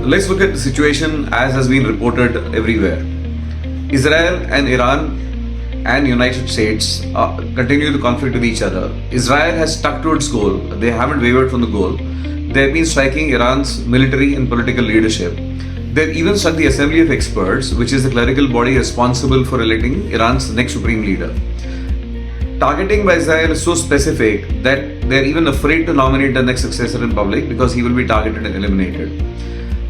Let's look at the situation as has been reported everywhere. Israel and Iran and United States continue the conflict with each other. Israel has stuck to its goal. They haven't wavered from the goal. They've been striking Iran's military and political leadership. They've even struck the Assembly of Experts, which is the clerical body responsible for electing Iran's next supreme leader. Targeting by Israel is so specific that they're even afraid to nominate the next successor in public because he will be targeted and eliminated.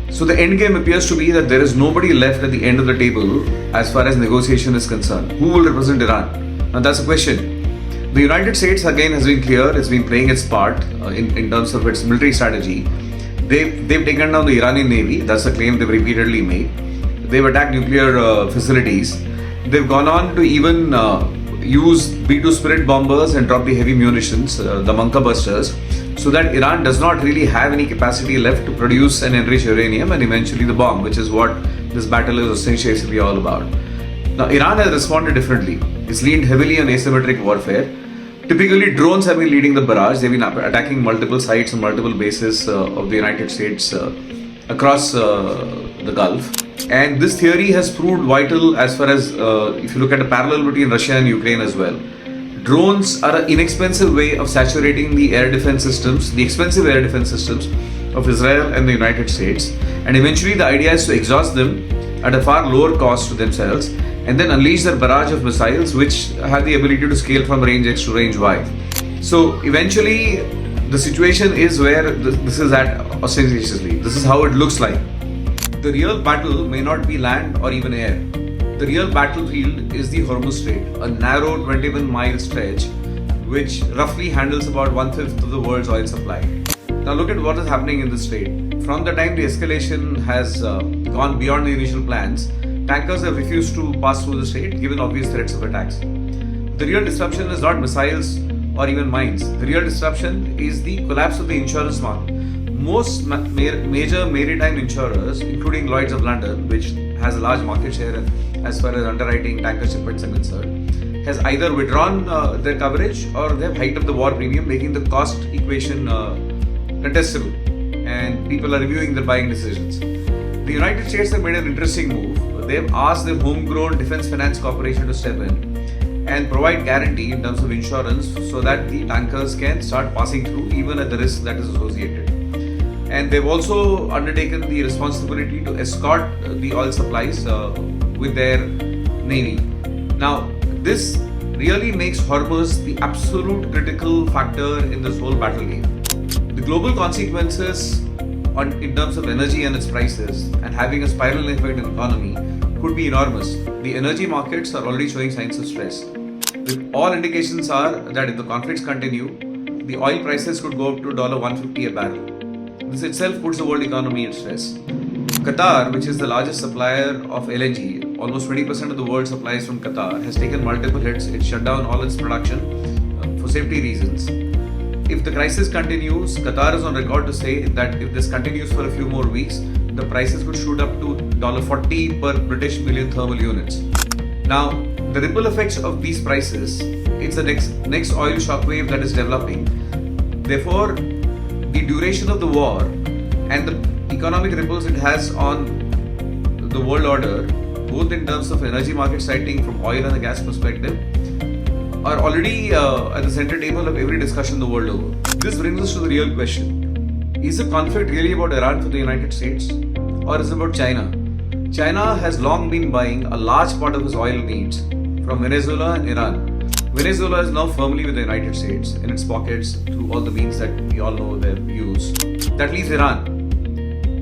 So the end game appears to be that there is nobody left at the end of the table as far as negotiation is concerned. Who will represent Iran? Now that's a question. The United States again has been clear, it's been playing its part in terms of its military strategy. They've taken down the Iranian Navy, that's a claim they've repeatedly made. They've attacked nuclear facilities. They've gone on to even use B-2 Spirit bombers and drop the heavy munitions, the bunker busters, so that Iran does not really have any capacity left to produce and enrich uranium and eventually the bomb, which is what this battle is essentially all about. Now, Iran has responded differently. It's leaned heavily on asymmetric warfare. Typically, drones have been leading the barrage. They've been attacking multiple sites and multiple bases of the United States across the Gulf. And this theory has proved vital as far as if you look at a parallel between Russia and Ukraine as well. Drones are an inexpensive way of saturating the air defense systems, the expensive air defense systems of Israel and the United States. And eventually the idea is to exhaust them at a far lower cost to themselves and then unleash their barrage of missiles which have the ability to scale from range X to range Y. So eventually the situation is where this is at ostentatiously. This is how it looks like. The real battle may not be land or even air. The real battlefield is the Hormuz Strait, a narrow 21-mile stretch which roughly handles about 1/5 of the world's oil supply. Now look at what is happening in the strait. From the time the escalation has gone beyond the initial plans, tankers have refused to pass through the strait given obvious threats of attacks. The real disruption is not missiles or even mines. The real disruption is the collapse of the insurance market. Most major maritime insurers, including Lloyd's of London, which has a large market share as far as underwriting tanker shipments are concerned, has either withdrawn their coverage or they have hiked up the war premium, making the cost equation contestable, and people are reviewing their buying decisions. The United States have made an interesting move. They have asked their homegrown Defense Finance Corporation to step in and provide guarantee in terms of insurance so that the tankers can start passing through even at the risk that is associated. And they've also undertaken the responsibility to escort the oil supplies with their navy. Now, this really makes Hormuz the absolute critical factor in this whole battle game. The global consequences in terms of energy and its prices and having a spiral effect in the economy could be enormous. The energy markets are already showing signs of stress. All indications are that if the conflicts continue, the oil prices could go up to $150 a barrel. This itself puts the world economy in stress. Qatar, which is the largest supplier of LNG, almost 20% of the world supplies from Qatar, has taken multiple hits. It shut down all its production for safety reasons. If the crisis continues, Qatar is on record to say that if this continues for a few more weeks, the prices could shoot up to $40 per British million thermal units. Now, the ripple effects of these prices, it's the next oil shockwave that is developing. Therefore, the duration of the war and the economic ripples it has on the world order, both in terms of energy market sighting from oil and the gas perspective, are already at the center table of every discussion the world over. This brings us to the real question. Is the conflict really about Iran for the United States, or is it about China? China has long been buying a large part of its oil needs from Venezuela and Iran. Venezuela is now firmly with the United States in its pockets through all the means that we all know they use. That leaves Iran.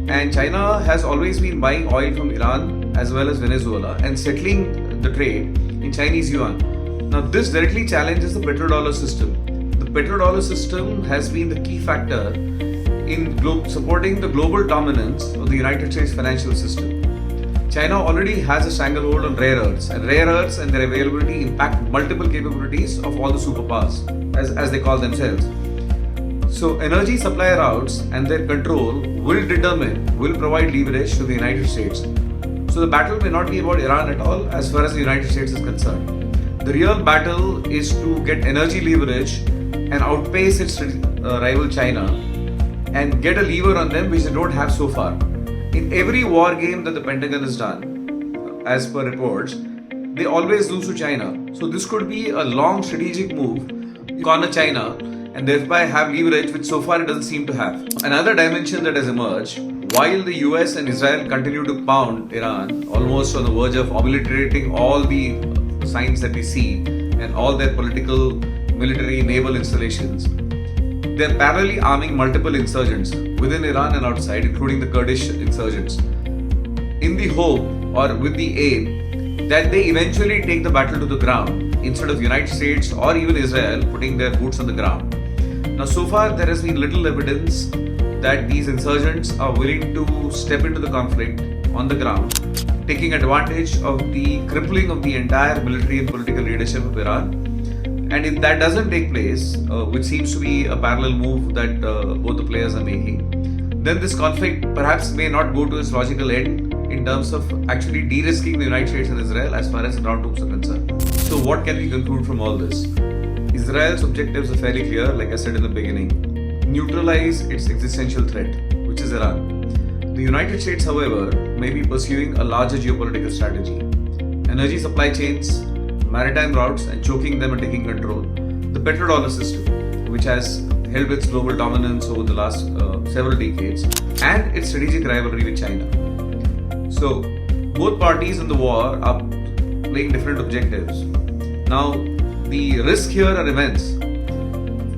And China has always been buying oil from Iran as well as Venezuela and settling the trade in Chinese yuan. Now this directly challenges the petrodollar system. The petrodollar system has been the key factor in supporting the global dominance of the United States financial system. China already has a stranglehold on rare earths, and rare earths and their availability impact multiple capabilities of all the superpowers, as they call themselves. So energy supply routes and their control will provide leverage to the United States. So the battle may not be about Iran at all as far as the United States is concerned. The real battle is to get energy leverage and outpace its rival China and get a lever on them which they don't have so far. In every war game that the Pentagon has done, as per reports, they always lose to China. So this could be a long strategic move to corner China and thereby have leverage, which so far it doesn't seem to have. Another dimension that has emerged, while the US and Israel continue to pound Iran, almost on the verge of obliterating all the signs that we see and all their political, military, naval installations, they're parallelly arming multiple insurgents within Iran and outside, including the Kurdish insurgents, in the hope or with the aim that they eventually take the battle to the ground instead of United States or even Israel putting their boots on the ground. Now, so far there has been little evidence that these insurgents are willing to step into the conflict on the ground, taking advantage of the crippling of the entire military and political leadership of Iran. And if that doesn't take place, which seems to be a parallel move that both the players are making, then this conflict perhaps may not go to its logical end in terms of actually de-risking the United States and Israel as far as ground troops are concerned. So what can we conclude from all this? Israel's objectives are fairly clear, like I said in the beginning. Neutralize its existential threat, which is Iran. The United States, however, may be pursuing a larger geopolitical strategy. Energy supply chains, maritime routes and choking them and taking control. The petrodollar system, which has held its global dominance over the last several decades, and its strategic rivalry with China. So, both parties in the war are playing different objectives. Now, the risk here are immense.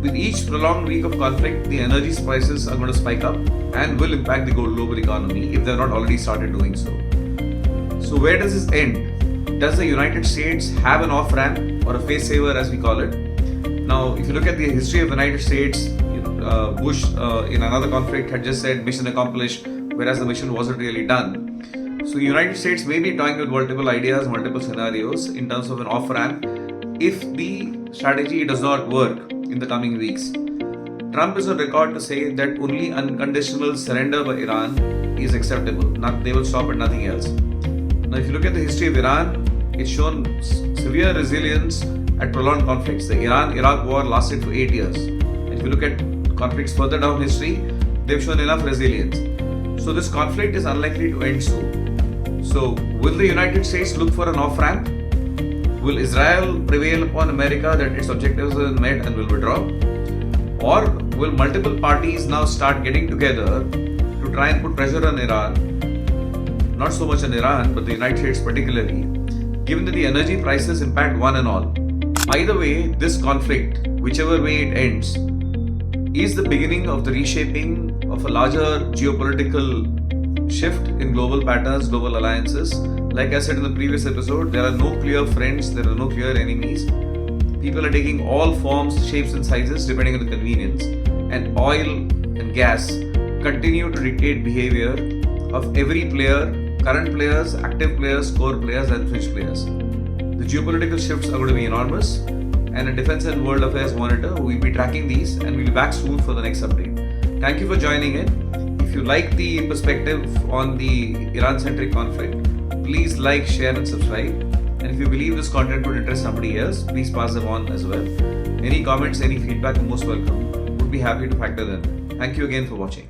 With each prolonged week of conflict, the energy prices are going to spike up and will impact the global economy if they have not already started doing so. So, where does this end? Does the United States have an off-ramp or a face saver, as we call it? Now, if you look at the history of the United States, Bush in another conflict had just said mission accomplished, whereas the mission wasn't really done. So the United States may be toying with multiple ideas, multiple scenarios in terms of an off-ramp if the strategy does not work in the coming weeks. Trump is on record to say that only unconditional surrender by Iran is acceptable. They will stop at nothing else. Now, if you look at the history of Iran, it's shown severe resilience at prolonged conflicts. The Iran-Iraq war lasted for 8 years. And if you look at conflicts further down history, they've shown enough resilience. So this conflict is unlikely to end soon. So will the United States look for an off-ramp? Will Israel prevail upon America that its objectives are met and will withdraw? Or will multiple parties now start getting together to try and put pressure on Iran? Not so much on Iran, but the United States particularly, given that the energy prices impact one and all. Either way, this conflict, whichever way it ends, is the beginning of the reshaping of a larger geopolitical shift in global patterns, global alliances. Like I said in the previous episode, there are no clear friends, there are no clear enemies. People are taking all forms, shapes and sizes depending on the convenience. And oil and gas continue to dictate behavior of every player, current players, active players, core players and fringe players. The geopolitical shifts are going to be enormous, and a Defense and World Affairs Monitor will be tracking these, and we'll be back soon for the next update. Thank you for joining in. If you like the perspective on the Iran-centric conflict, please like, share and subscribe. And if you believe this content would interest somebody else, please pass them on as well. Any comments, any feedback are most welcome. Would be happy to factor them. Thank you again for watching.